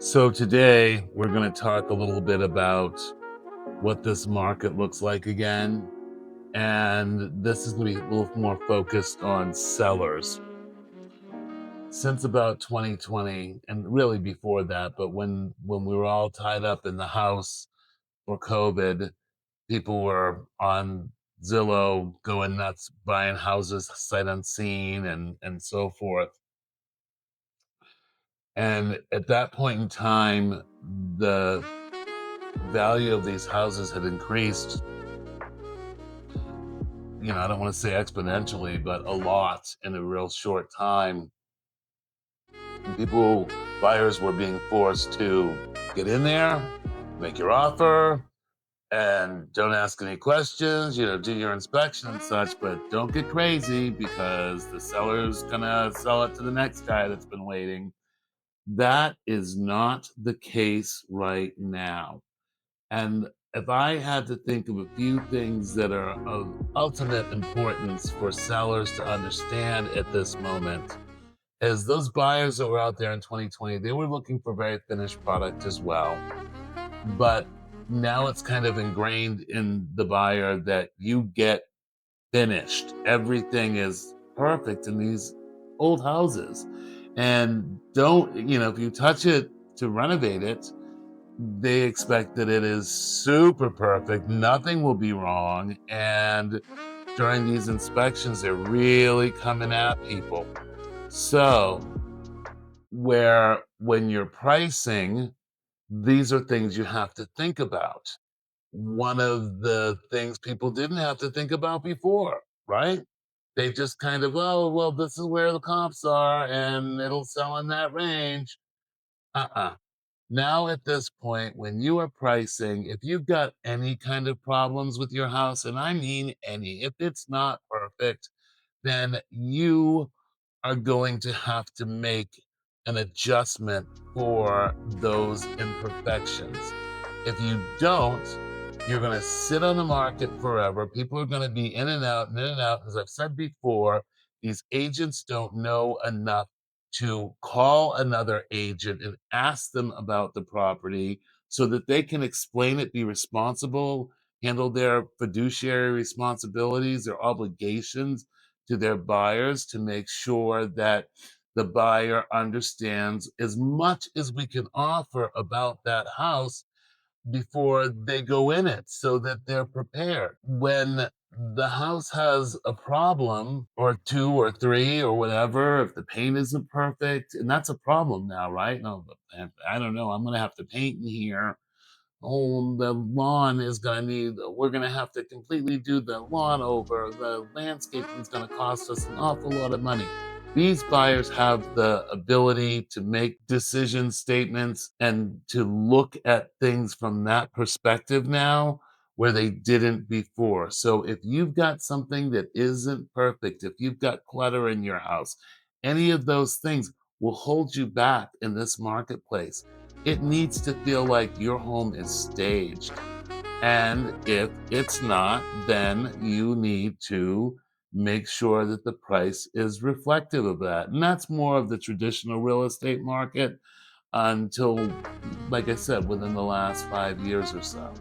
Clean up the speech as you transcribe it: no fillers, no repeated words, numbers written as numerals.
So today we're going to talk a little bit about what this market looks like again. And this is going to be a little more focused on sellers. Since about 2020, and really before that, but when we were all tied up in the house for COVID, people were on Zillow going nuts, buying houses sight unseen and so forth. And at that point in time, the value of these houses had increased, I don't want to say exponentially, but a lot in a real short time. And buyers were being forced to get in there, make your offer, and don't ask any questions, do your inspection and such, but don't get crazy because the seller's gonna sell it to the next guy that's been waiting. That is not the case right now. And if I had to think of a few things that are of ultimate importance for sellers to understand at this moment, is those buyers that were out there in 2020, they were looking for very finished product as well. But now it's kind of ingrained in the buyer that you get finished. Everything is perfect in these old houses. And if you touch it to renovate it, they expect that it is super perfect, nothing will be wrong, and during these inspections, they're really coming at people. So, where when you're pricing, these are things you have to think about. One of the things people didn't have to think about before, right? They just kind of, "Oh, well, this is where the comps are, and it'll sell in that range." Uh-uh. Now, at this point, when you are pricing, if you've got any kind of problems with your house, and I mean any, if it's not perfect, then you are going to have to make an adjustment for those imperfections. If you don't, you're going to sit on the market forever. People are going to be in and out and in and out. As I've said before, these agents don't know enough to call another agent and ask them about the property so that they can explain it, be responsible, handle their fiduciary responsibilities, their obligations to their buyers to make sure that the buyer understands as much as we can offer about that house before they go in it so that they're prepared. When the house has a problem or two or three or whatever, if the paint isn't perfect, and that's a problem now, right? No, I don't know. I'm going to have to paint in here. Oh, the lawn is going to we're going to have to completely do the lawn over. The landscaping is going to cost us an awful lot of money. These buyers have the ability to make decision statements and to look at things from that perspective now where they didn't before. So if you've got something that isn't perfect, if you've got clutter in your house, any of those things will hold you back in this marketplace. It needs to feel like your home is staged. And if it's not, then you need to make sure that the price is reflective of that. And that's more of the traditional real estate market until, like I said, within the last 5 years or so.